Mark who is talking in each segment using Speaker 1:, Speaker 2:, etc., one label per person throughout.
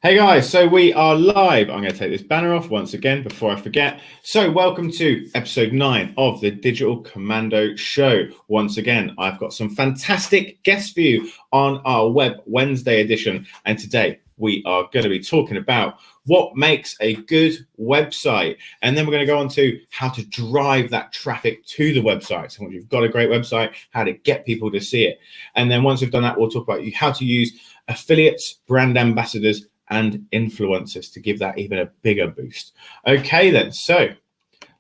Speaker 1: Hey guys, so we are live. I'm going to take this banner off once again before I forget. So, welcome to episode 9 of the Digital Commando Show. Once again, I've got some fantastic guests for you on our Web Wednesday edition. And today we are going to be talking about what makes a good website. And then we're going to go on to how to drive that traffic to the website. So, once you've got a great website, how to get people to see it. And then once we've done that, we'll talk about how to use affiliates, brand ambassadors, and influencers to give that even a bigger boost. Okay, then. So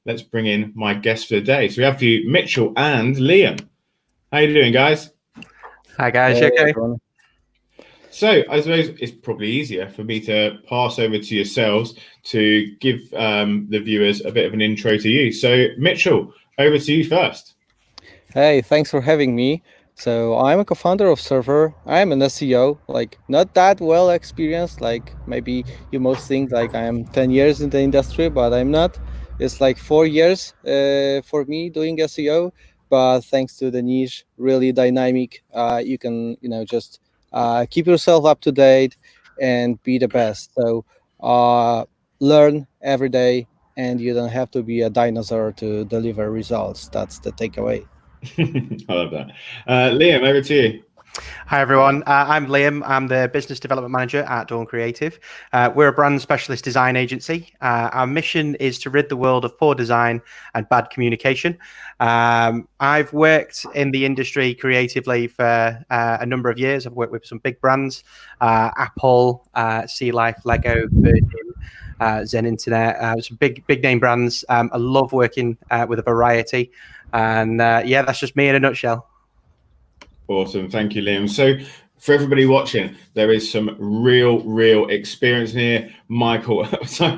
Speaker 1: let's bring in my guests for the day. So we have for you Mitchell and Liam. How you doing, guys?
Speaker 2: Hi, guys. You okay?
Speaker 1: So I suppose it's probably easier for me to pass over to yourselves to give the viewers a bit of an intro to you. So Mitchell, over to you first.
Speaker 3: Hey, thanks for having me. So I'm a co-founder of Server. I'm an SEO, like not that well experienced, like maybe you most think like I'm 10 years in the industry, but I'm not. It's like 4 years for me doing SEO, but thanks to the niche, really dynamic, you can, just keep yourself up to date and be the best. So learn every day and you don't have to be a dinosaur to deliver results. That's the takeaway.
Speaker 1: I love that. Liam, over to you.
Speaker 2: Hi, everyone. I'm Liam. I'm the Business Development Manager at Dawn Creative. We're a brand specialist design agency. Our mission is to rid the world of poor design and bad communication. I've worked in the industry creatively for a number of years. I've worked with some big brands, Apple, Sea Life, Lego, Virgin, Zen Internet, some big name brands. I love working with a variety. And yeah, that's just me in a nutshell.
Speaker 1: Awesome. Thank you, Liam. So for everybody watching, there is some real experience here. Michael,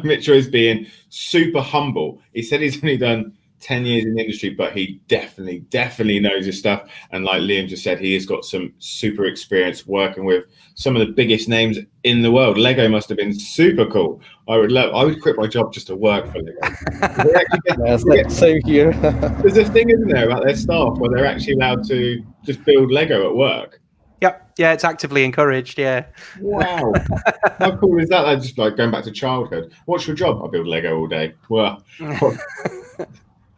Speaker 1: Mitchell is being super humble. He said he's only done 10 years in the industry, but he definitely knows his stuff. And like Liam just said, he has got some super experience working with some of the biggest names in the world. Lego must have been super cool. I would quit my job just to work for Lego.
Speaker 3: Same here.
Speaker 1: There's a thing, isn't there, about their staff where they're actually allowed to just build Lego at work?
Speaker 2: Yep. Yeah, it's actively encouraged. Yeah.
Speaker 1: Wow. How cool is that? That's just like going back to childhood. What's your job? I build Lego all day. Well,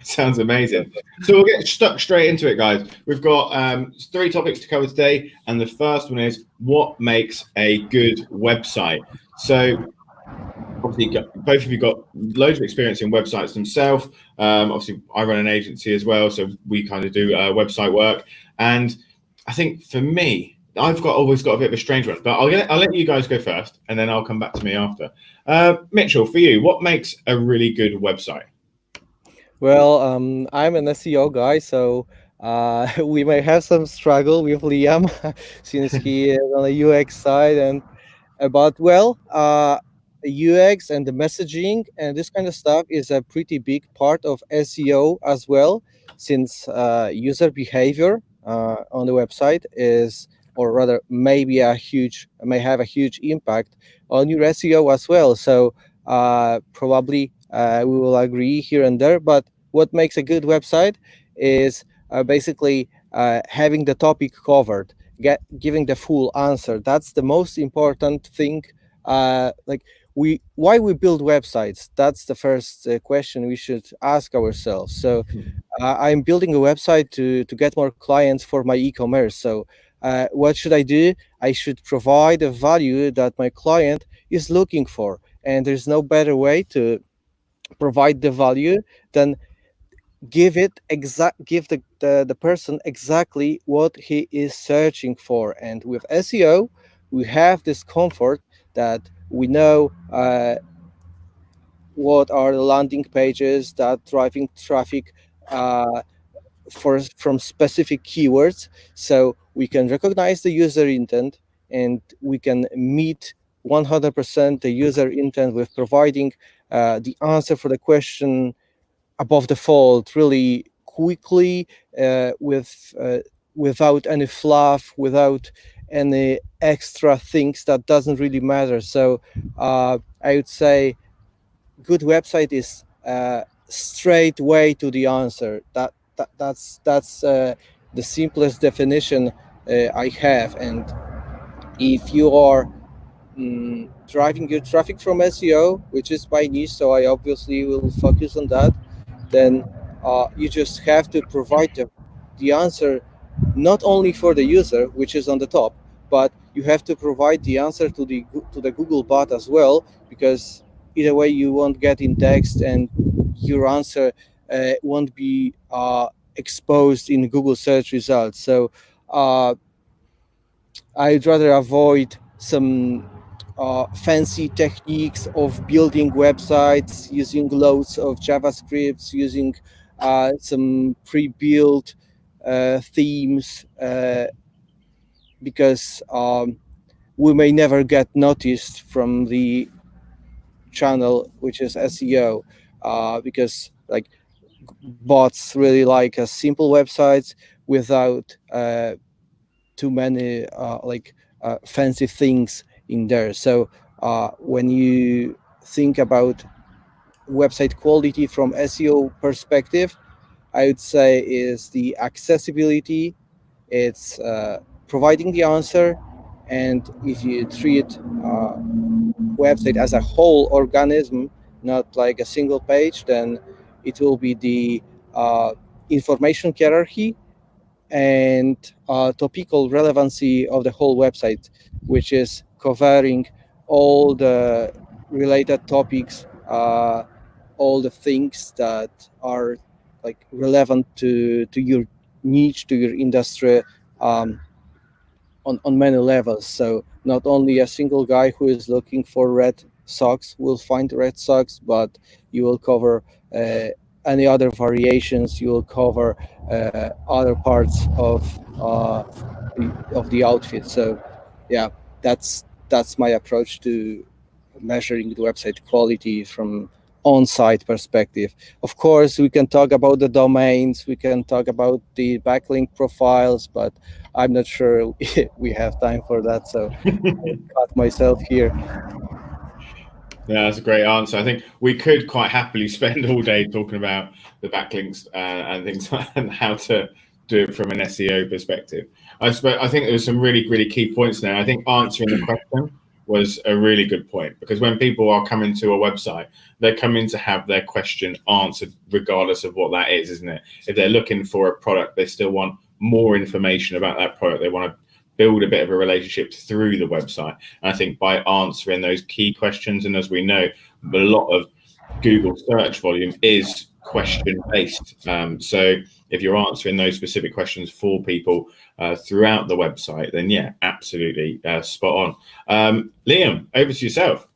Speaker 1: sounds amazing. So we'll get stuck straight into it, guys. We've got 3 topics to cover today. And the first one is what makes a good website? So obviously, both of you got loads of experience in websites themselves. Obviously, I run an agency as well, so we kind of do website work. And I think for me, I've always got a bit of a strange one, but I'll let you guys go first, and then I'll come back to me after. Mitchell, for you, what makes a really good website?
Speaker 3: Well, I'm an SEO guy, so we may have some struggle with Liam since he is on the UX side, and but UX and the messaging and this kind of stuff is a pretty big part of SEO as well, since user behavior on the website is, or rather, may have a huge impact on your SEO as well. So probably we will agree here and there. But what makes a good website is basically having the topic covered, giving the full answer. That's the most important thing. Why we build websites? That's the first question we should ask ourselves. So I'm building a website to get more clients for my e-commerce. So what should I do? I should provide a value that my client is looking for, and there's no better way to provide the value than give the person exactly what he is searching for. And with SEO, we have this comfort that we know what are the landing pages that driving traffic from specific keywords, so we can recognize the user intent and we can meet 100% the user intent with providing the answer for the question above the fold really quickly, without any fluff, without any extra things that doesn't really matter. So I would say good website is straight way to the answer. That's the simplest definition I have. And if you are driving your traffic from SEO, which is my niche, so I obviously will focus on that. Then you just have to provide the answer not only for the user, which is on the top, but you have to provide the answer to the Google bot as well, because either way you won't get indexed and your answer won't be exposed in Google search results. So I'd rather avoid some fancy techniques of building websites using loads of JavaScripts, using some pre-built themes, because we may never get noticed from the channel, which is SEO, because like bots really like simple websites without too many fancy things in there. So when you think about website quality from SEO perspective, I would say is the accessibility. It's providing the answer, and if you treat website as a whole organism, not like a single page, then it will be the information hierarchy and topical relevancy of the whole website, which is covering all the related topics, all the things that are like relevant to your niche, to your industry, um, on many levels. So not only a single guy who is looking for red socks will find red socks, but you will cover any other variations. You will cover other parts of the outfit. So yeah, that's my approach to measuring the website quality from on-site perspective. Of course, we can talk about the domains, we can talk about the backlink profiles, but I'm not sure we have time for that, so I'll cut myself here.
Speaker 1: Yeah, that's a great answer. I think we could quite happily spend all day talking about the backlinks and things and how to do it from an SEO perspective. I think there was some really key points there. I think answering the question was a really good point, because when people are coming to a website, they're coming to have their question answered regardless of what that is, isn't it? If they're looking for a product, they still want more information about that product. They want to build a bit of a relationship through the website. And I think by answering those key questions, and as we know, a lot of Google search volume is question based. So if you're answering those specific questions for people throughout the website, then yeah, absolutely spot on. Liam, over to yourself.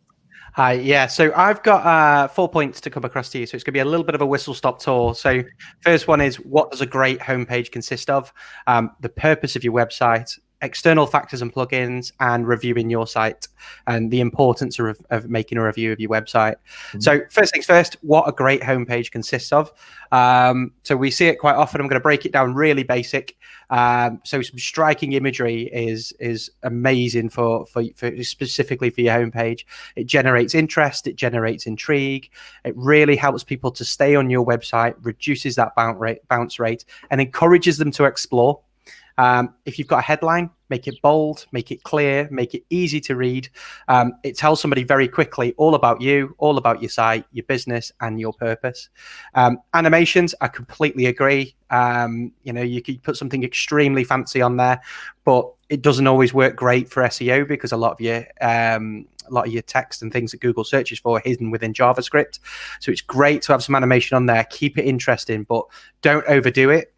Speaker 2: Hi, yeah. So I've got 4 points to come across to you. So it's going to be a little bit of a whistle-stop tour. So first one is, what does a great homepage consist of? The purpose of your website, external factors and plugins, and reviewing your site, and the importance of making a review of your website. Mm-hmm. So first things first, what a great homepage consists of. So we see it quite often. I'm going to break it down really basic. So some striking imagery is amazing for specifically for your homepage. It generates interest, it generates intrigue, it really helps people to stay on your website, reduces that bounce rate, and encourages them to explore. If you've got a headline, make it bold, make it clear, make it easy to read. It tells somebody very quickly all about you, all about your site, your business, and your purpose. Animations, I completely agree. You could put something extremely fancy on there, but it doesn't always work great for SEO, because a lot of your text and things that Google searches for are hidden within JavaScript. So it's great to have some animation on there. Keep it interesting, but don't overdo it.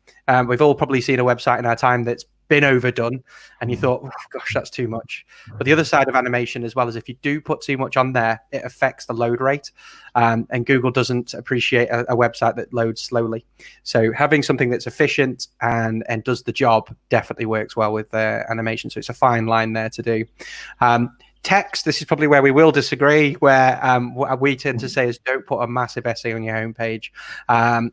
Speaker 2: We've all probably seen a website in our time that's been overdone, and you thought, oh, gosh, that's too much. But the other side of animation as well is, if you do put too much on there, it affects the load rate, and Google doesn't appreciate a website that loads slowly. So having something that's efficient and does the job definitely works well with animation. So it's a fine line there to do. Text, this is probably where we will disagree, where what we tend to say is, don't put a massive essay on your homepage.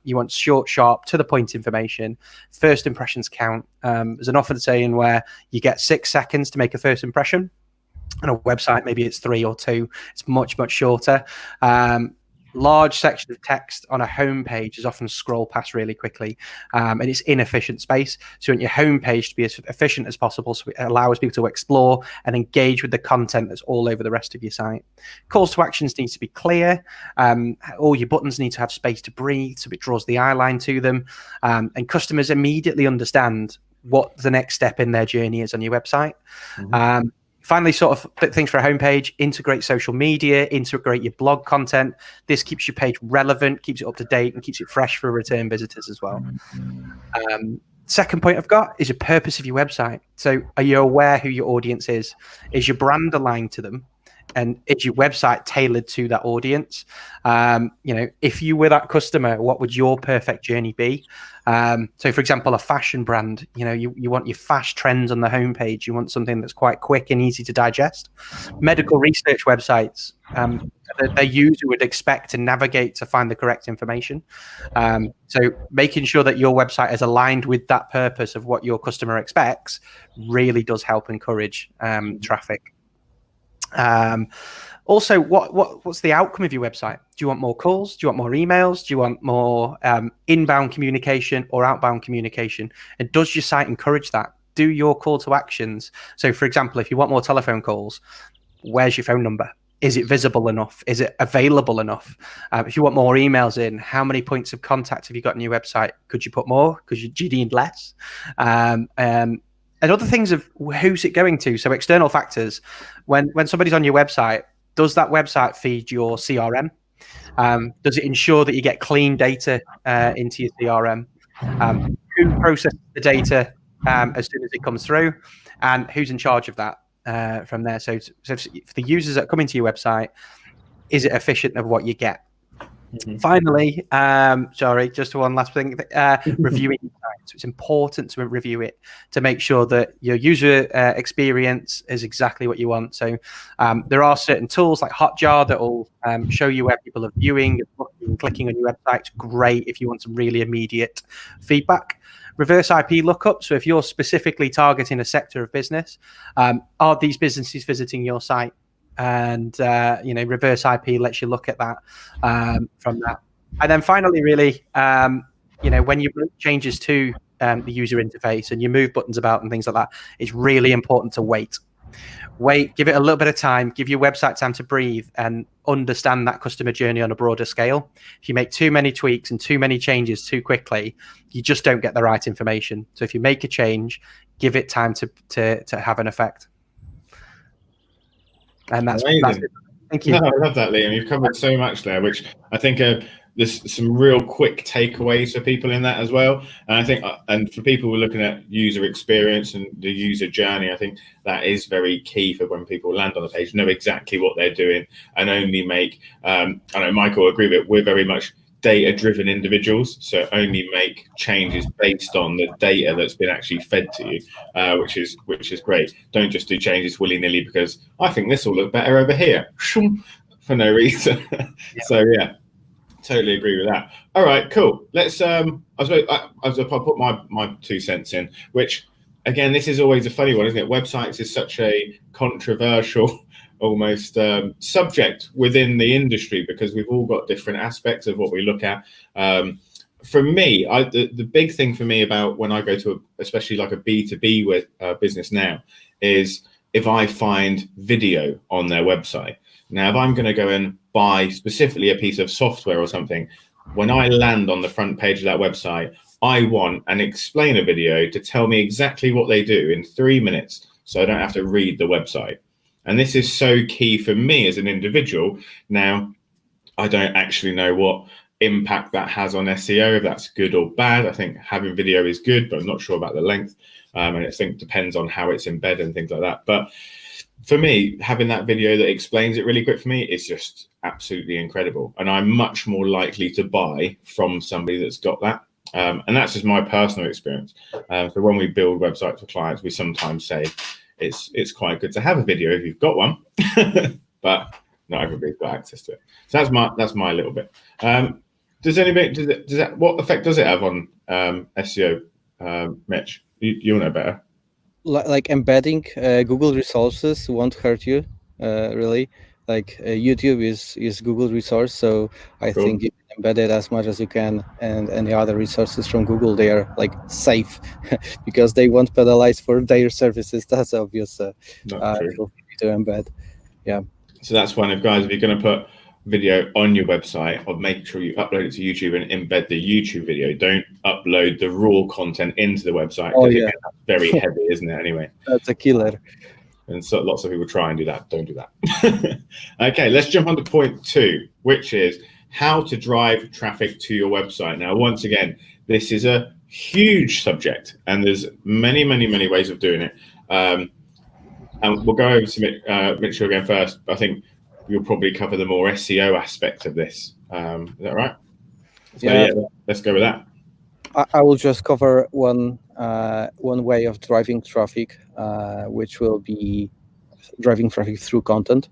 Speaker 2: You want short, sharp, to the point information. First impressions count. There's an often saying where you get 6 seconds to make a first impression. On a website, maybe it's 3 or 2. It's much shorter. large section of text on a homepage is often scrolled past really quickly, and it's inefficient space. So you want your homepage to be as efficient as possible, so it allows people to explore and engage with the content that's all over the rest of your site. Calls to actions need to be clear. All your buttons need to have space to breathe, so it draws the eye line to them, and customers immediately understand what the next step in their journey is on your website. Finally, sort of things for a homepage: integrate social media, integrate your blog content. This keeps your page relevant, keeps it up to date, and keeps it fresh for return visitors as well. Second point I've got is your purpose of your website. So are you aware who your audience is? Is your brand aligned to them? And is your website tailored to that audience? If you were that customer, what would your perfect journey be? So, for example, a fashion brand, you want your fast trends on the homepage. You want something that's quite quick and easy to digest. Medical research websites, their user would expect to navigate to find the correct information. So making sure that your website is aligned with that purpose of what your customer expects really does help encourage traffic. Also, what's the outcome of your website? Do you want more calls? Do you want more emails? Do you want more inbound communication or outbound communication? And does your site encourage that? Do your call to actions. So, for example, if you want more telephone calls, where's your phone number? Is it visible enough? Is it available enough? If you want more emails in, how many points of contact have you got on your website? Could you put more? Do you need less? And other things of who's it going to? So external factors. When somebody's on your website, does that website feed your CRM? Does it ensure that you get clean data into your CRM? Who processes the data as soon as it comes through? And who's in charge of that from there? So if the users that come into your website, is it efficient of what you get? Finally, just one last thing, reviewing your site. So it's important to review it to make sure that your user experience is exactly what you want. So there are certain tools like Hotjar that will show you where people are viewing and clicking on your website. It's great if you want some really immediate feedback. Reverse IP lookup. So if you're specifically targeting a sector of business, are these businesses visiting your site? And reverse IP lets you look at that from that. And then finally, really, when you make changes to the user interface and you move buttons about and things like that, it's really important to wait, give it a little bit of time, give your website time to breathe and understand that customer journey on a broader scale. If you make too many tweaks and too many changes too quickly, you just don't get the right information. So if you make a change, give it time to have an effect. And that's it. Thank you.
Speaker 1: No, I love that, Liam. You've covered so much there, which I think there's some real quick takeaways for people in that as well. And I think, and for people who are looking at user experience and the user journey, I think that is very key for when people land on the page, know exactly what they're doing and only make, I know Michael will agree with it, we're very much data-driven individuals, so only make changes based on the data that's been actually fed to you, which is great. Don't just do changes willy-nilly because I think this will look better over here for no reason. So yeah, totally agree with that. All right, cool. Let's I'll put my 2 cents in, which again, this is always a funny one, isn't it? Websites is such a controversial almost subject within the industry because we've all got different aspects of what we look at. For me, the big thing for me about when I go to especially like a B2B business now is if I find video on their website. Now, if I'm going to go and buy specifically a piece of software or something, when I land on the front page of that website, I want an explainer video to tell me exactly what they do in 3 minutes so I don't have to read the website. And this is so key for me as an individual. Now, I don't actually know what impact that has on SEO, if that's good or bad. I think having video is good, but I'm not sure about the length. And I think it depends on how it's embedded and things like that. But for me, having that video that explains it really quick for me is just absolutely incredible. And I'm much more likely to buy from somebody that's got that. And that's just my personal experience. So when we build websites for clients, we sometimes say, it's quite good to have a video if you've got one, but not everybody's got access to it. So that's my little bit. What effect does it have on SEO, Mitch? You'll know better.
Speaker 3: Like embedding Google resources won't hurt you, really. like YouTube is Google resource, so I
Speaker 1: Cool.
Speaker 3: think you can embed it as much as you can, and any other resources from Google, they are like safe because they won't penalize for their services. That's obvious.
Speaker 1: That's true.
Speaker 3: Feel free to embed. Yeah.
Speaker 1: So that's one of, guys, if you're going to put video on your website, or make sure you upload it to YouTube and embed the YouTube video. Don't upload the raw content into the website,
Speaker 3: Oh
Speaker 1: because
Speaker 3: yeah,
Speaker 1: again, that's very heavy, isn't it? Anyway,
Speaker 3: that's a killer.
Speaker 1: and so lots of people try and do that. Don't do that. Okay, let's jump on to point 2, which is how to drive traffic to your website. Now, once again, this is a huge subject, and there's many, many, many ways of doing it. And we'll go over to Mitchell again first. I think you'll probably cover the more SEO aspect of this. Is that right? So yeah, let's go with that.
Speaker 3: I will just cover one way of driving traffic, which will be driving traffic through content.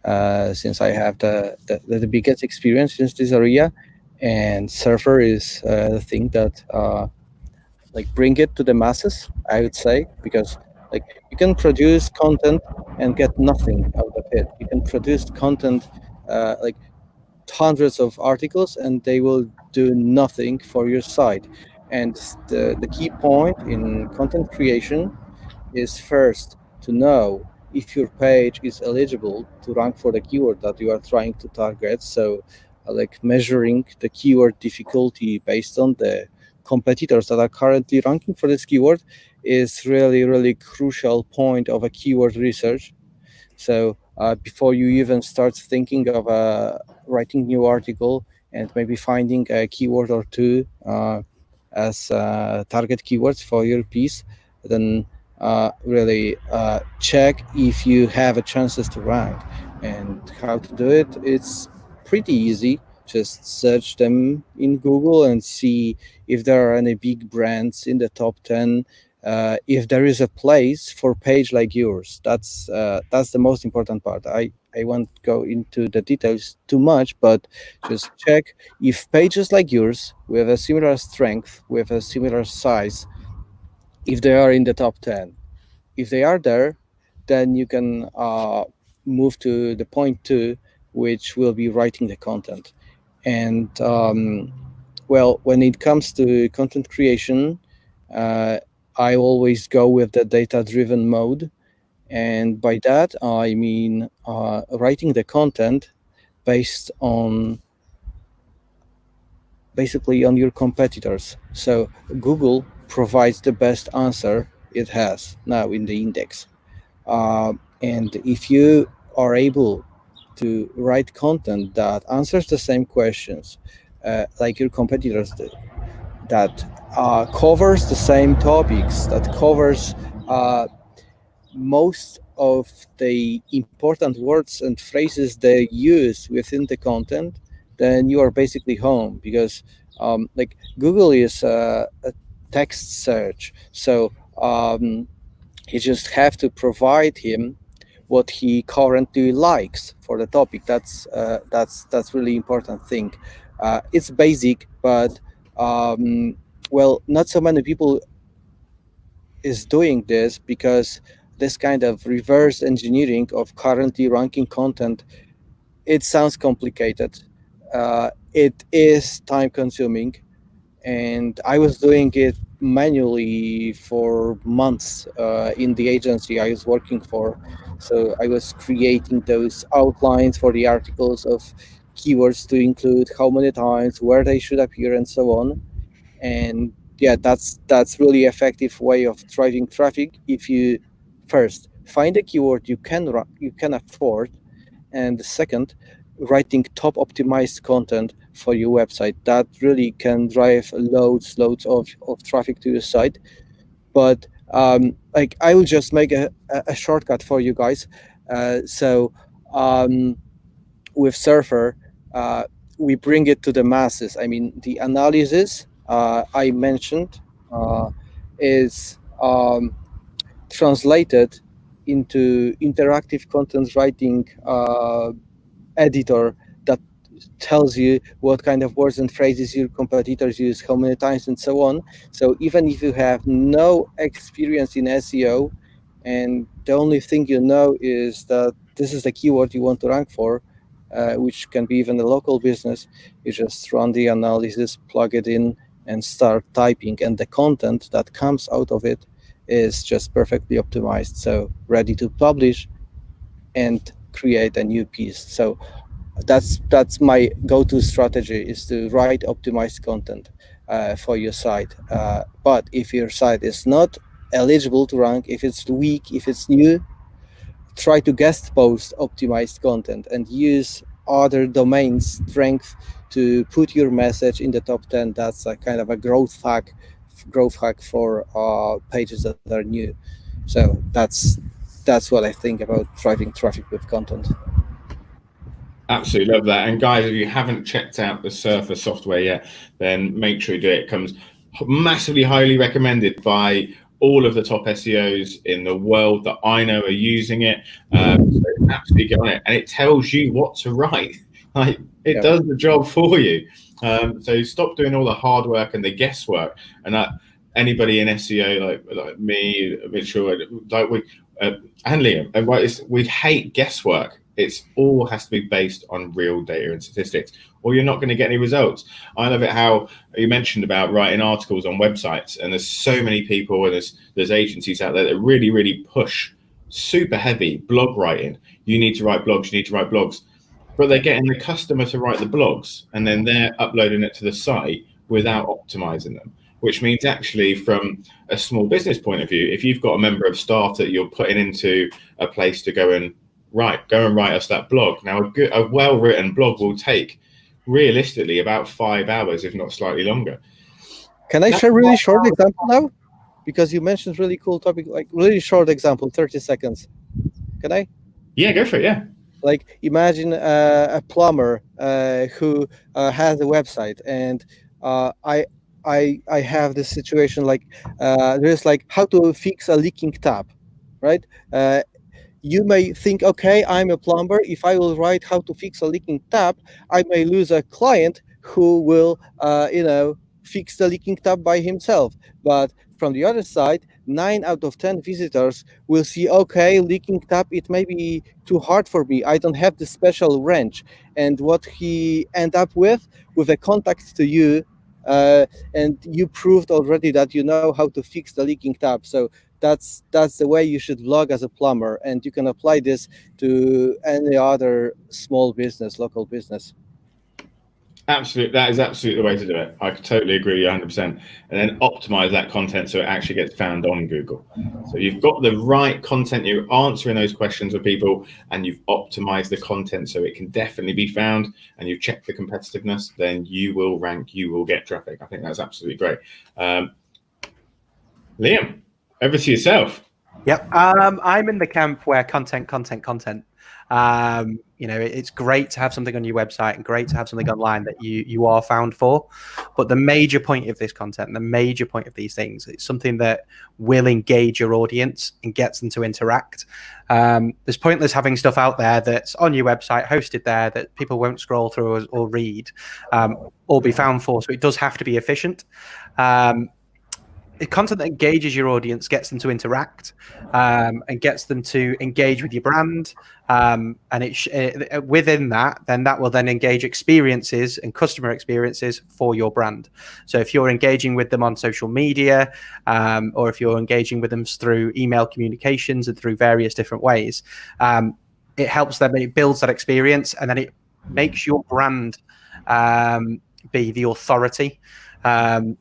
Speaker 3: Since I have the biggest experience in this area, and Surfer is the thing that like bring it to the masses, I would say, because like you can produce content and get nothing out of it. You can produce content like hundreds of articles and they will do nothing for your site. And the key point in content creation is first to know if your page is eligible to rank for the keyword that you are trying to target. So like measuring the keyword difficulty based on the competitors that are currently ranking for this keyword is really, really crucial point of a keyword research. So before you even start thinking of writing new article and maybe finding a keyword or two as target keywords for your piece, then really check if you have a chances to rank. And how to do it? It's pretty easy. Just search them in Google and see if there are any big brands in the top 10. If there is a place for page like yours, that's the most important part. I won't go into the details too much, but just check if pages like yours with a similar strength, with a similar size, if they are in the top 10. If they are there, then you can move to the point 2, which will be writing the content. And well, when it comes to content creation, uh, I always go with the data-driven mode, and by that I mean writing the content based on basically on your competitors. So Google provides the best answer it has now in the index, and if you are able to write content that answers the same questions like your competitors do, that covers the same topics, that covers most of the important words and phrases they use within the content, then you are basically home, because like Google is a text search. So you just have to provide him what he currently likes for the topic. That's really important thing. It's basic, but well, not so many people is doing this, because this kind of reverse engineering of currently ranking content, it sounds complicated. It is time consuming, and I was doing it manually for months in the agency I was working for. So I was creating those outlines for the articles of keywords to include, how many times, where they should appear, and so on. And yeah, that's really effective way of driving traffic. If you first find a keyword you can afford, and the second, writing top optimized content for your website, that really can drive loads of traffic to your site. But like I will just make a shortcut for you guys. So with Surfer, uh, we bring it to the masses. I mean, the analysis I mentioned is translated into interactive content writing editor that tells you what kind of words and phrases your competitors use, how many times, and so on. So even if you have no experience in SEO, and the only thing you know is that this is the keyword you want to rank for, which can be even a local business. You just run the analysis, plug it in, and start typing, and the content that comes out of it is just perfectly optimized, so ready to publish and create a new piece. So that's my go-to strategy, is to write optimized content for your site. But if your site is not eligible to rank, if it's weak, if it's new, try to guest post optimized content and use other domain strength to put your message in the top 10. That's a kind of a growth hack for pages that are new. So that's what I think about driving traffic with content.
Speaker 1: Absolutely love that. And guys, if you haven't checked out the Surfer software yet, then make sure you do it. It comes massively highly recommended by all of the top SEOs in the world that I know are using it. So absolutely get on it. And it tells you what to write. Like, it does the job for you. So stop doing all the hard work and the guesswork. And anybody in SEO like me, Mitchell, like and Liam, we hate guesswork. It's all has to be based on real data and statistics, or you're not going to get any results. I love it how you mentioned about writing articles on websites, and there's so many people, and there's agencies out there that really, really push super heavy blog writing. You need to write blogs, you need to write blogs, but they're getting the customer to write the blogs, and then they're uploading it to the site without optimizing them. Which means actually, from a small business point of view, if you've got a member of staff that you're putting into a place to go and write us that blog. Now, a well-written blog will take realistically about 5 hours, if not slightly longer.
Speaker 3: Can I share a really short example now? Because you mentioned really cool topic, like really short example, 30 seconds. Can I?
Speaker 1: Yeah, go for it, yeah.
Speaker 3: Like, imagine a plumber who has a website, and I have this situation, like there's like how to fix a leaking tap, right? You may think, okay, I'm a plumber. If I will write how to fix a leaking tap, I may lose a client who will, fix the leaking tap by himself. But from the other side, 9 out of 10 visitors will see, okay, leaking tap, it may be too hard for me. I don't have the special wrench. And what he end up with a contact to you, and you proved already that you know how to fix the leaking tap. So that's the way you should vlog as a plumber, and you can apply this to any other small business, local business.
Speaker 1: Absolutely, that is absolutely the way to do it. I totally agree 100%. And then optimize that content so it actually gets found on Google. So you've got the right content, you're answering those questions with people, and you've optimized the content so it can definitely be found, and you've checked the competitiveness, then you will rank, you will get traffic. I think that's absolutely great. Liam, over to yourself.
Speaker 2: Yep. I'm in the camp where content. It's great to have something on your website and great to have something online that you are found for. But the major point of this content, the major point of these things, it's something that will engage your audience and gets them to interact. There's pointless having stuff out there that's on your website, hosted there, that people won't scroll through or read or be found for. So it does have to be efficient. Content that engages your audience gets them to interact and gets them to engage with your brand. And within that, then that will then engage experiences and customer experiences for your brand. So if you're engaging with them on social media, or if you're engaging with them through email communications and through various different ways, it helps them, it builds that experience, and then it makes your brand be the authority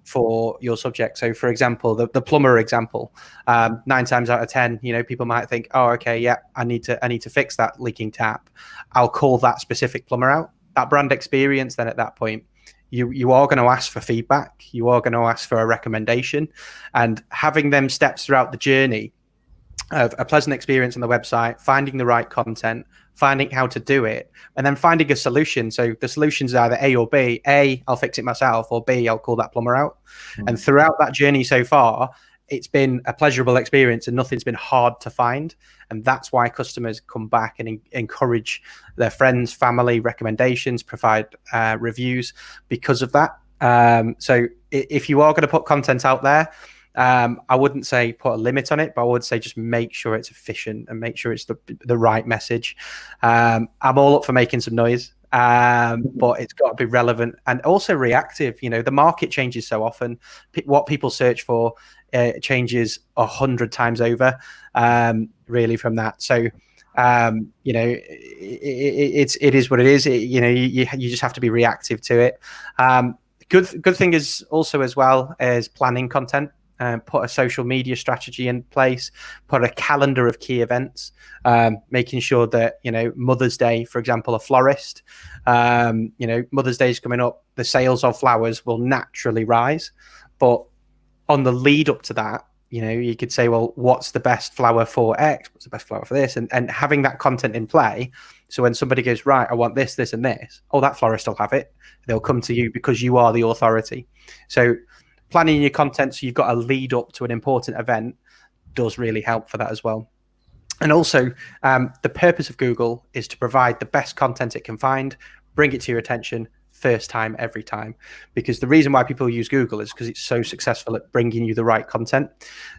Speaker 2: for your subject. So for example, the plumber example, 9 times out of 10, people might think, oh, okay, yeah, I need to fix that leaking tap. I'll call that specific plumber out. That brand experience, then at that point, you are going to ask for feedback. You are going to ask for a recommendation, and having them steps throughout the journey of a pleasant experience on the website, finding the right content, finding how to do it, and then finding a solution. So the solutions are either A or B. A, I'll fix it myself, or B, I'll call that plumber out. Mm-hmm. And throughout that journey so far, it's been a pleasurable experience and nothing's been hard to find. And that's why customers come back and encourage their friends, family, recommendations, provide reviews because of that. So if you are going to put content out there, I wouldn't say put a limit on it, but I would say just make sure it's efficient and make sure it's the right message. I'm all up for making some noise, but it's got to be relevant and also reactive. You know, the market changes so often. What people search for changes 100 times over, really, from that. So, you know, it is what it is. You know, you just have to be reactive to it. Good thing is also as well as planning content. Put a social media strategy in place, put a calendar of key events, making sure that, you know, Mother's Day, for example, a florist, you know, Mother's Day is coming up, the sales of flowers will naturally rise. But on the lead up to that, you know, you could say, well, what's the best flower for X? What's the best flower for this? And having that content in play. So when somebody goes, right, I want this, this, and this, oh, that florist will have it. They'll come to you because you are the authority. So planning your content so you've got a lead up to an important event does really help for that as well. And also, the purpose of Google is to provide the best content it can find, bring it to your attention first time, every time. Because the reason why people use Google is because it's so successful at bringing you the right content.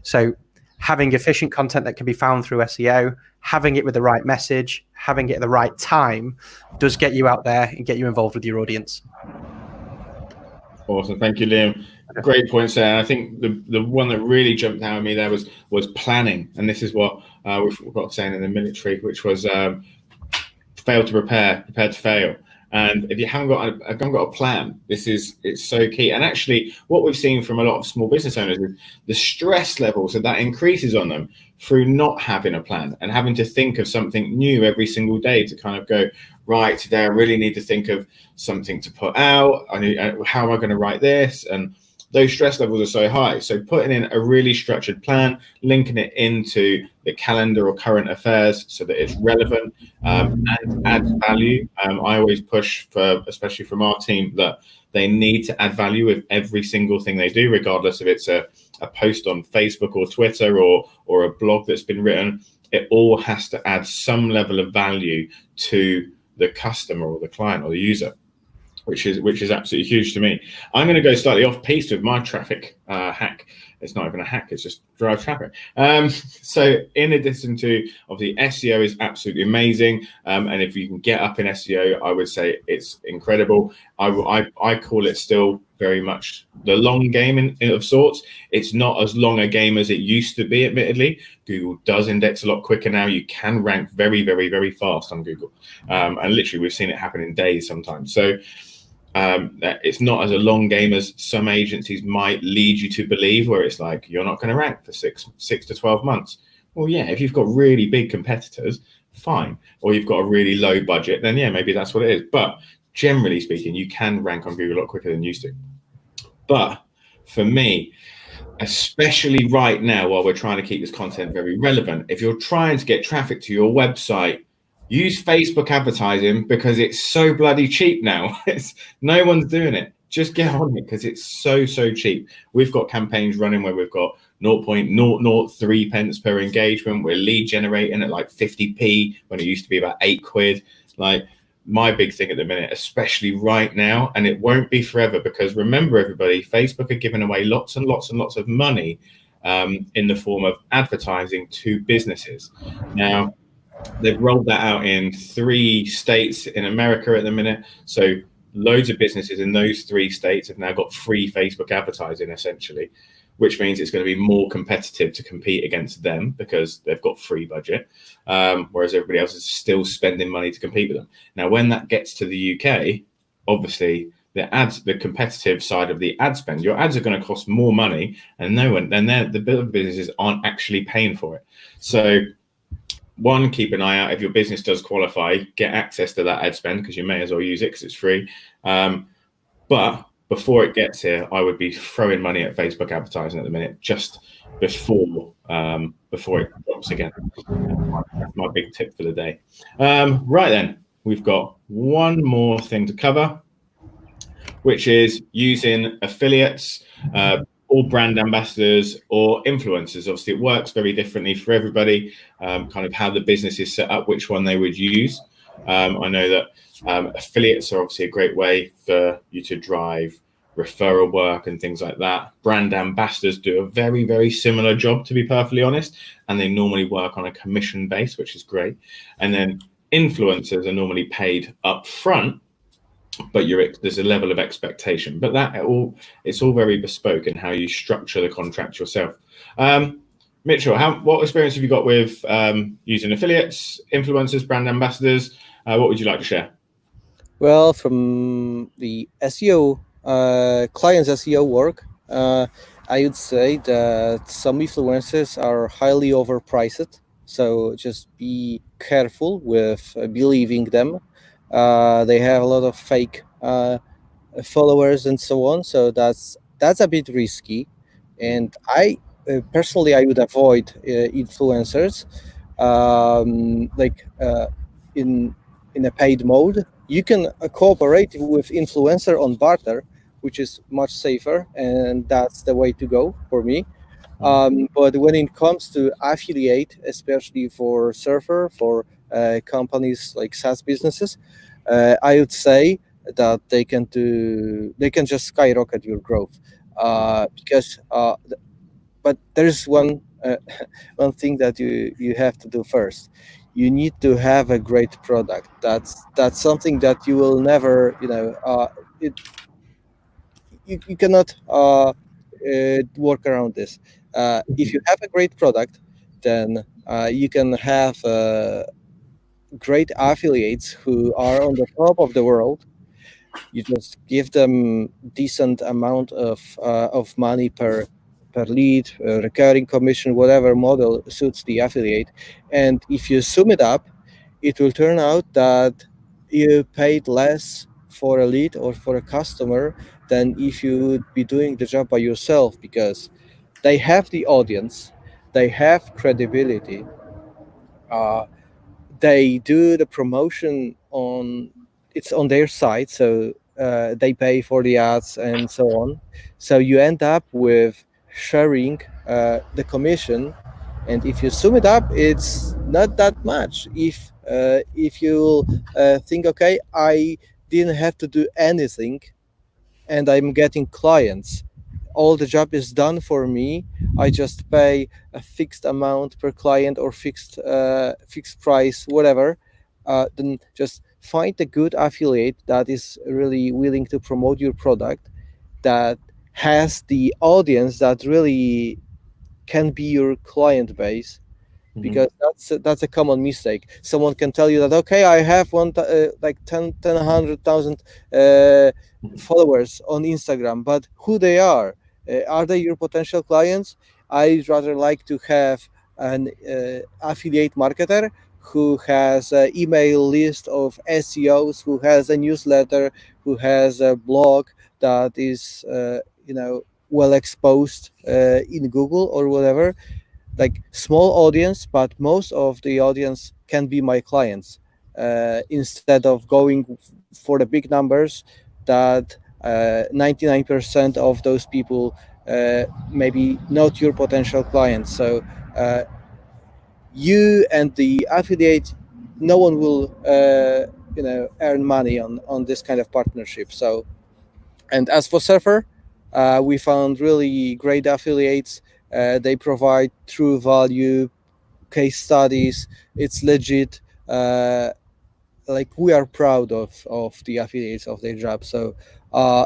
Speaker 2: So having efficient content that can be found through SEO, having it with the right message, having it at the right time does get you out there and get you involved with your audience.
Speaker 1: Awesome. Thank you, Liam. Great points there. And I think the one that really jumped out at me there was planning. And this is what we've got saying in the military, which was fail to prepare, prepare to fail. And if you haven't got a plan, it's so key. And actually, what we've seen from a lot of small business owners is the stress levels that increases on them through not having a plan and having to think of something new every single day to kind of go, right, today I really need to think of something to put out. How am I going to write this? And those stress levels are so high. So putting in a really structured plan, linking it into the calendar or current affairs so that it's relevant and adds value. I always push for, especially from our team, that they need to add value with every single thing they do, regardless if it's a post on Facebook or Twitter or a blog that's been written. It all has to add some level of value to the customer or the client or the user, which is absolutely huge to me. I'm going to go slightly off piste with my traffic hack. It's not even a hack, it's just drive traffic. So in addition to, obviously, SEO is absolutely amazing. And if you can get up in SEO, I would say it's incredible. I call it still very much the long game of sorts. It's not as long a game as it used to be, admittedly. Google does index a lot quicker now. You can rank very, very, very fast on Google. And literally, we've seen it happen in days sometimes. So it's not as a long game as some agencies might lead you to believe, where it's like you're not going to rank for six to 12 months. Well, yeah, if you've got really big competitors, fine. Or you've got a really low budget, then yeah, maybe that's what it is. But generally speaking, you can rank on Google a lot quicker than you used to. But for me, especially right now, while we're trying to keep this content very relevant, if you're trying to get traffic to your website, use Facebook advertising, because it's so bloody cheap now. No one's doing it. Just get on it because it's so cheap. We've got campaigns running where we've got 0.003 pence per engagement. We're lead generating at like 50p when it used to be about £8. Like, my big thing at the minute, especially right now, and it won't be forever, because remember, everybody, Facebook are giving away lots and lots and lots of money in the form of advertising to businesses. Now, they've rolled that out in 3 states in America at the minute. So loads of businesses in those 3 states have now got free Facebook advertising, essentially, which means it's going to be more competitive to compete against them because they've got free budget, whereas everybody else is still spending money to compete with them. Now, when that gets to the UK, obviously the competitive side of the ad spend, your ads are going to cost more money, and the businesses aren't actually paying for it. So, one, keep an eye out. If your business does qualify, get access to that ad spend, because you may as well use it because it's free. But before it gets here, I would be throwing money at Facebook advertising at the minute, just before it drops again. That's my big tip for the day. Right then, we've got one more thing to cover, which is using affiliates, or brand ambassadors or influencers. Obviously, it works very differently for everybody, kind of how the business is set up, which one they would use. I know that affiliates are obviously a great way for you to drive referral work and things like that. Brand ambassadors do a very, very similar job, to be perfectly honest, and they normally work on a commission base, which is great. And then influencers are normally paid up front, but there's a level of expectation. But it's all very bespoke in how you structure the contract yourself. Mitchell, what experience have you got with using affiliates, influencers, brand ambassadors? What would you like to share?
Speaker 3: Well, from the SEO, clients SEO work, I would say that some influencers are highly overpriced. So just be careful with believing them. They have a lot of fake followers and so on. So that's a bit risky. And I personally, I would avoid influencers like in a paid mode. You can cooperate with influencer on barter, which is much safer, and that's the way to go for me. But when it comes to affiliate, especially for surfer, for companies like SaaS businesses, I would say that they can just skyrocket your growth because but there's one thing that you have to do first. You need to have a great product. That's something that you will never, you cannot work around this. If you have a great product, then you can have great affiliates who are on the top of the world. You just give them decent amount of money per lead, recurring commission, whatever model suits the affiliate. And if you sum it up, it will turn out that you paid less for a lead or for a customer than if you would be doing the job by yourself, because they have the audience, they have credibility, uh, they do the promotion on, it's on their site, so they pay for the ads and so on. So you end up with sharing the commission, and if you sum it up, it's not that much. If you think, okay, I didn't have to do anything and I'm getting clients, all the job is done for me, I just pay a fixed amount per client or fixed price, whatever, then just find a good affiliate that is really willing to promote your product, that has the audience that really can be your client base, because that's a common mistake. Someone can tell you that, okay, I have like 100,000 followers on Instagram, but who they are they your potential clients? I'd rather like to have an affiliate marketer who has an email list of SEOs, who has a newsletter, who has a blog that is well exposed in Google or whatever. Like small audience, but most of the audience can be my clients, instead of going for the big numbers that 99% of those people maybe not your potential clients. So you and the affiliate, no one will earn money on this kind of partnership. So, and as for Surfer, we found really great affiliates. They provide true value, case studies. It's legit. Like we are proud of the affiliates of their job. So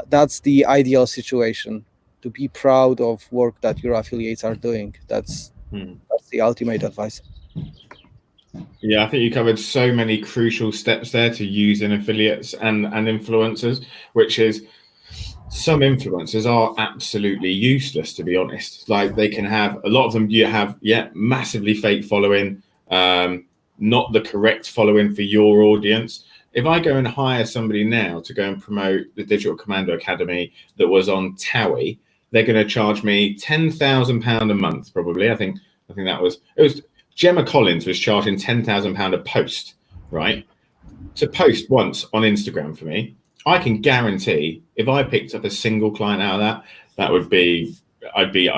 Speaker 3: that's the ideal situation, to be proud of work that your affiliates are doing. That's the ultimate advice.
Speaker 1: Yeah, I think you covered so many crucial steps there to using affiliates and influencers, which is, some influencers are absolutely useless, to be honest. Like, they can have, a lot of them, you have, massively fake following, not the correct following for your audience. If I go and hire somebody now to go and promote the Digital Commando Academy that was on Towie, they're going to charge me £10,000 a month, probably. I think it was Gemma Collins was charging £10,000 a post, right? To post once on Instagram for me. I can guarantee if I picked up a single client out of that would be, I'd be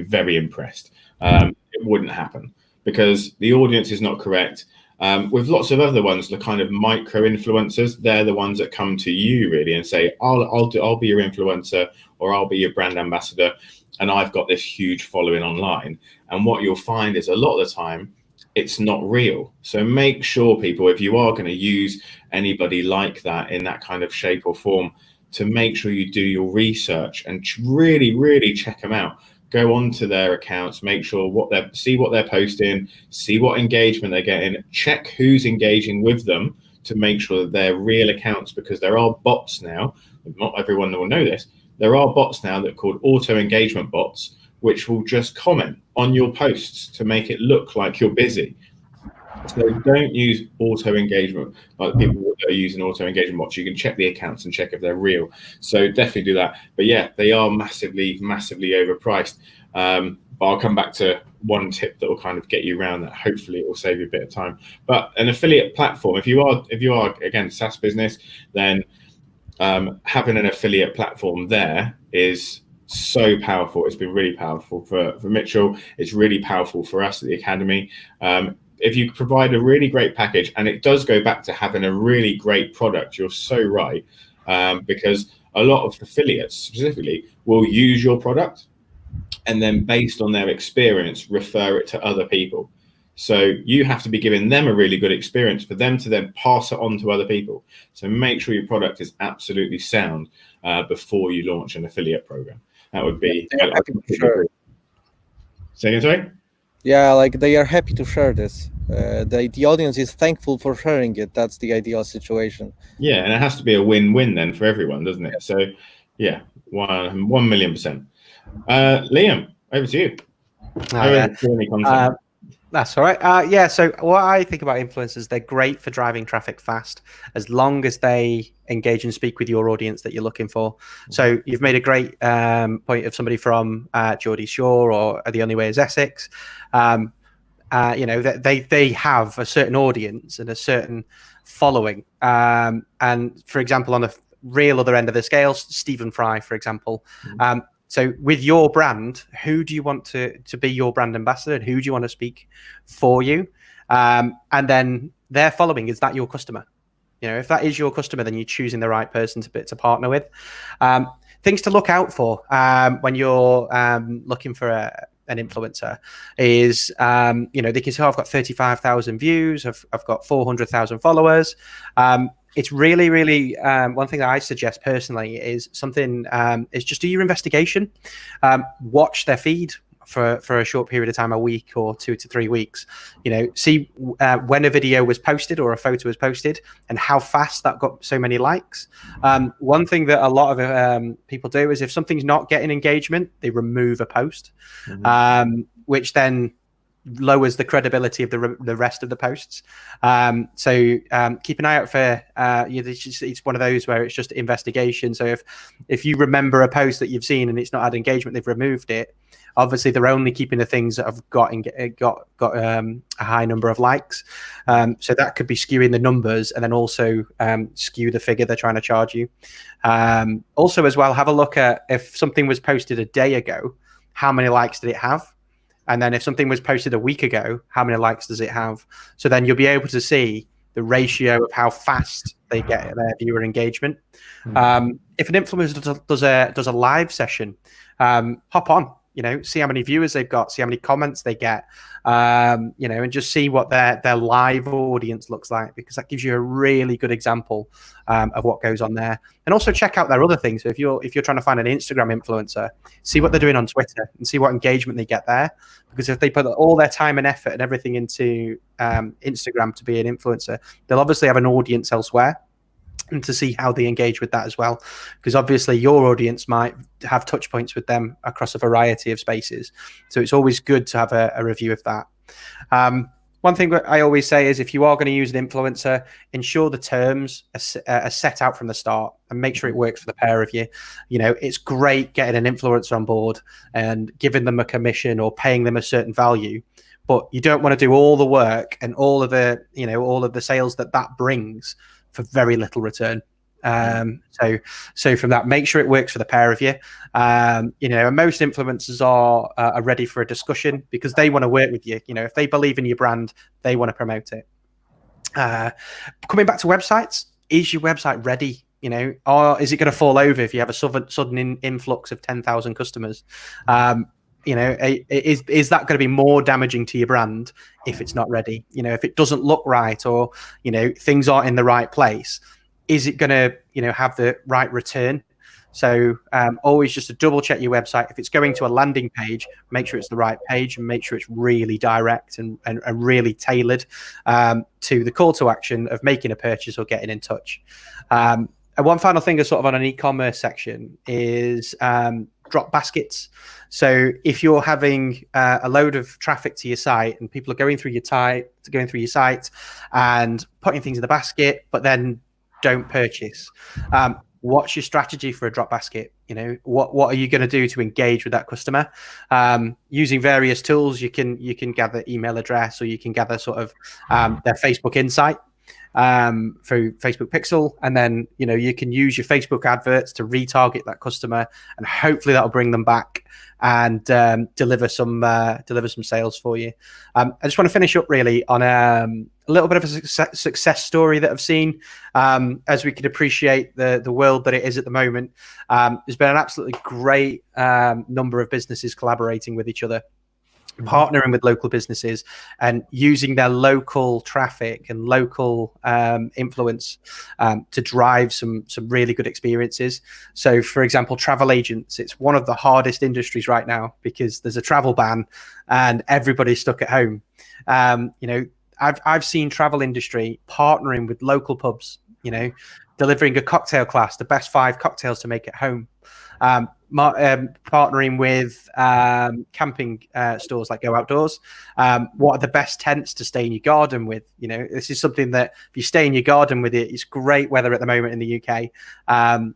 Speaker 1: very impressed. It wouldn't happen because the audience is not correct. With lots of other ones, the kind of micro influencers, they're the ones that come to you really and say, I'll be your influencer, or I'll be your brand ambassador, and I've got this huge following online. And what you'll find is a lot of the time it's not real. So make sure, people, if you are going to use anybody like that in that kind of shape or form, to make sure you do your research and really check them out. Go onto their accounts, make sure see what they're posting, see what engagement they're getting, check who's engaging with them to make sure that they're real accounts, because there are bots now. Not everyone will know this. There are bots now that are called auto engagement bots, which will just comment on your posts to make it look like you're busy. So don't use auto engagement like people that are using auto engagement bots. You can check the accounts and check if they're real. So definitely do that. But yeah, they are massively overpriced. But I'll come back to one tip that will kind of get you around that. Hopefully it will save you a bit of time. But an affiliate platform, if you are again SaaS business, then having an affiliate platform there is so powerful. It's been really powerful for Mitchell. It's really powerful for us at the Academy. If you provide a really great package, and it does go back to having a really great product, you're so right, because a lot of affiliates specifically will use your product and then based on their experience refer it to other people. So you have to be giving them a really good experience for them to then pass it on to other people. So make sure your product is absolutely sound before you launch an affiliate program. That would be. Say again, sorry?
Speaker 3: Yeah, like they are happy to share this. The audience is thankful for sharing it. That's the ideal situation.
Speaker 1: Yeah, and it has to be a win-win then for everyone, doesn't it? So, yeah, 1,000,000%. Liam, over to you.
Speaker 2: That's all right. Yeah, so what I think about influencers, they're great for driving traffic fast, as long as they engage and speak with your audience that you're looking for. So you've made a great point of somebody from Geordie Shore or The Only Way is Essex. They have a certain audience and a certain following. And for example, on the real other end of the scale, Stephen Fry, for example. So with your brand, who do you want to be your brand ambassador, and who do you want to speak for you? And then their following, is that your customer? If that is your customer, then you're choosing the right person to partner with. Things to look out for when you're looking for an influencer is, they can say, I've got 35,000 views, I've got 400,000 followers. It's really, really one thing that I suggest personally is just do your investigation, watch their feed for a short period of time, a week or 2 to 3 weeks. See when a video was posted or a photo was posted and how fast that got so many likes. One thing that a lot of people do is if something's not getting engagement, they remove a post, which then lowers the credibility of the rest of the posts. So keep an eye out for it's one of those where it's just investigation. So if you remember a post that you've seen and it's not had engagement, they've removed it. Obviously, they're only keeping the things that have got a high number of likes. So that could be skewing the numbers and then also skew the figure they're trying to charge you. Also, as well, have a look at if something was posted a day ago, how many likes did it have? And then if something was posted a week ago, how many likes does it have? So then you'll be able to see the ratio of how fast they get their viewer engagement. If an influencer does a live session, hop on, see how many viewers they've got, see how many comments they get, and just see what their live audience looks like, because that gives you a really good example of what goes on there. And also check out their other things. So if you're trying to find an Instagram influencer, see what they're doing on Twitter and see what engagement they get there. Because if they put all their time and effort and everything into Instagram to be an influencer, they'll obviously have an audience elsewhere. And to see how they engage with that as well, because obviously your audience might have touch points with them across a variety of spaces. So it's always good to have a review of that. One thing that I always say is if you are going to use an influencer, ensure the terms are set out from the start and make sure it works for the pair of you. It's great getting an influencer on board and giving them a commission or paying them a certain value, but you don't want to do all the work and all of the sales that brings for very little return. So from that, make sure it works for the pair of you. And most influencers are ready for a discussion because they want to work with you. If they believe in your brand, they want to promote it. Coming back to websites, is your website ready? Or is it going to fall over if you have a sudden influx of 10,000 customers? Is that going to be more damaging to your brand if it's not ready? If it doesn't look right, or things aren't in the right place, is it going to have the right return? So always just to double check your website. If it's going to a landing page, make sure it's the right page and make sure it's really direct and really tailored to the call to action of making a purchase or getting in touch. And one final thing is sort of on an e-commerce section is drop baskets. So if you're having a load of traffic to your site and people are going through your site and putting things in the basket, but then don't purchase, what's your strategy for a drop basket? What are you going to do to engage with that customer? Using various tools, you can gather email address, or you can gather sort of their Facebook insight through Facebook Pixel, and then you can use your Facebook adverts to retarget that customer, and hopefully that'll bring them back and deliver some sales for you. I just want to finish up really on a little bit of a success story that I've seen as we could appreciate the world that it is at the moment. There's been an absolutely great number of businesses collaborating with each other, partnering with local businesses and using their local traffic and local influence to drive some really good experiences. So for example, travel agents, it's one of the hardest industries right now because there's a travel ban and everybody's stuck at home. I've seen travel industry partnering with local pubs, delivering a cocktail class, the best 5 cocktails to make at home. Partnering with camping stores like Go Outdoors. What are the best tents to stay in your garden with? This is something that if you stay in your garden with it, it's great weather at the moment in the UK.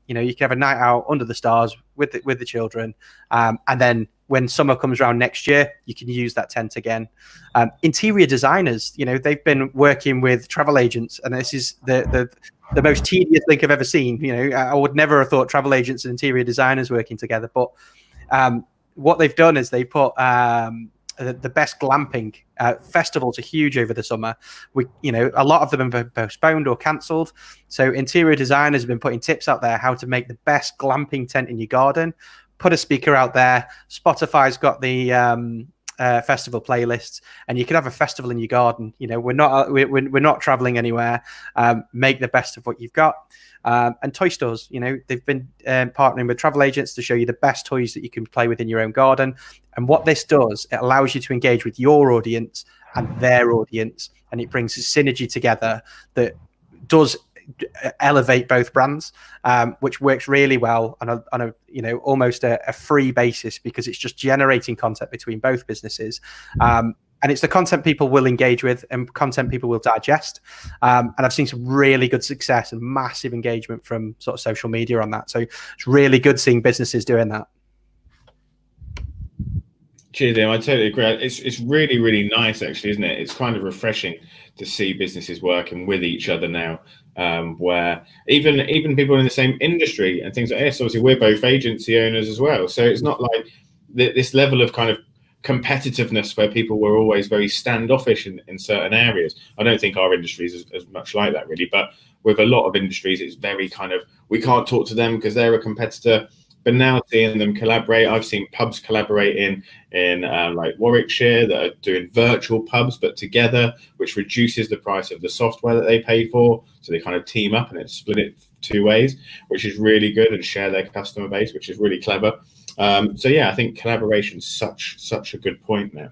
Speaker 2: You can have a night out under the stars with the children, and then when summer comes around next year, you can use that tent again. Interior designers, they've been working with travel agents, and this is the most tedious thing I've ever seen. I would never have thought travel agents and interior designers working together. But what they've done is they put the best glamping festivals are huge over the summer. A lot of them have been postponed or cancelled. So interior designers have been putting tips out there how to make the best glamping tent in your garden. Put a speaker out there. Spotify's got the festival playlists, and you can have a festival in your garden. We're not traveling anywhere. Make the best of what you've got. And toy stores, they've been partnering with travel agents to show you the best toys that you can play with in your own garden. And what this does, it allows you to engage with your audience and their audience, and it brings a synergy together that does elevate both brands, which works really well on a almost a free basis, because it's just generating content between both businesses. And it's the content people will engage with and content people will digest. And I've seen some really good success and massive engagement from sort of social media on that. So it's really good seeing businesses doing that.
Speaker 1: Cheers, Liam. I totally agree. It's really, really nice, actually, isn't it? It's kind of refreshing to see businesses working with each other now, where even people in the same industry and things like this. Obviously, we're both agency owners as well, so it's not like this level of kind of competitiveness where people were always very standoffish in certain areas. I don't think our industry is as much like that, really. But with a lot of industries, it's very kind of, we can't talk to them because they're a competitor. But now seeing them collaborate, I've seen pubs collaborate in like Warwickshire that are doing virtual pubs, but together, which reduces the price of the software that they pay for. So they kind of team up and it's split it 2 ways, which is really good, and share their customer base, which is really clever. So yeah, I think collaboration is such a good point now.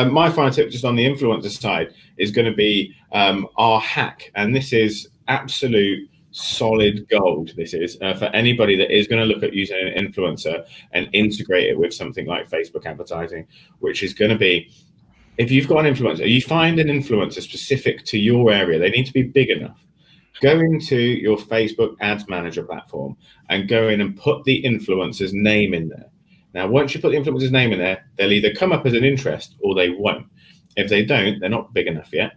Speaker 1: My final tip, just on the influencer side, is going to be our hack, and this is absolute solid gold. This is for anybody that is going to look at using an influencer and integrate it with something like Facebook advertising, which is going to be, if you've got an influencer, you find an influencer specific to your area, they need to be big enough. Go into your Facebook ads manager platform and go in and put the influencer's name in there. Now, once you put the influencer's name in there, they'll either come up as an interest or they won't. If they don't, they're not big enough yet.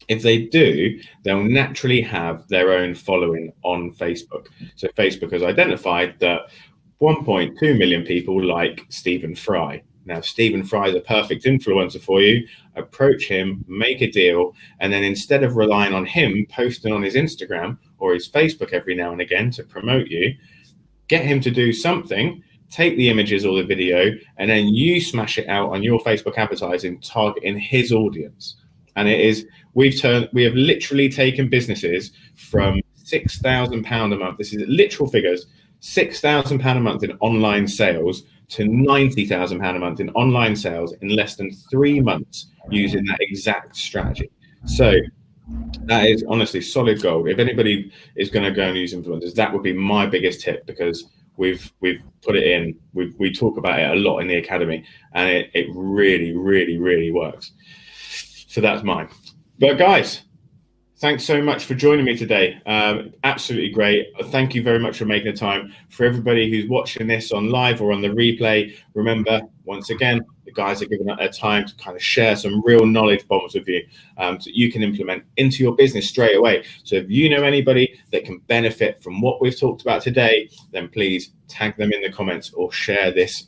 Speaker 1: If they do, they'll naturally have their own following on Facebook. So Facebook has identified that 1.2 million people like Stephen Fry. Now, Stephen Fry is a perfect influencer for you. Approach him, make a deal, and then instead of relying on him posting on his Instagram or his Facebook every now and again to promote you, get him to do something, take the images or the video, and then you smash it out on your Facebook advertising, targeting his audience. And we have literally taken businesses from £6,000 a month. This is literal figures, £6,000 a month in online sales to £90,000 a month in online sales in less than 3 months using that exact strategy. So that is honestly solid gold. If anybody is going to go and use influencers, that would be my biggest tip, because we've put it in. We talk about it a lot in the academy, and it really, really, really works. So that's mine. But guys, thanks so much for joining me today. Absolutely great. Thank you very much for making the time. For everybody who's watching this on live or on the replay, remember, once again, the guys are giving up their time to kind of share some real knowledge bombs with you, so you can implement into your business straight away. So if you know anybody that can benefit from what we've talked about today, then please tag them in the comments or share this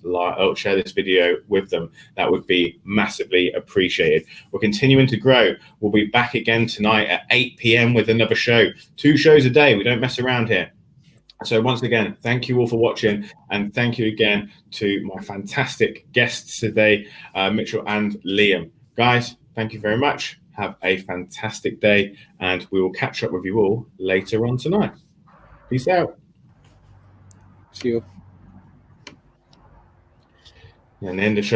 Speaker 1: video with them. That would be massively appreciated. We're continuing to grow. We'll be back again tonight at 8 p.m. with another show. 2 shows a day. We don't mess around here. So once again, thank you all for watching, and thank you again to my fantastic guests today, Mitchell and Liam. Guys, thank you very much. Have a fantastic day, and we will catch up with you all later on tonight. Peace out.
Speaker 3: See you.
Speaker 1: And end the show.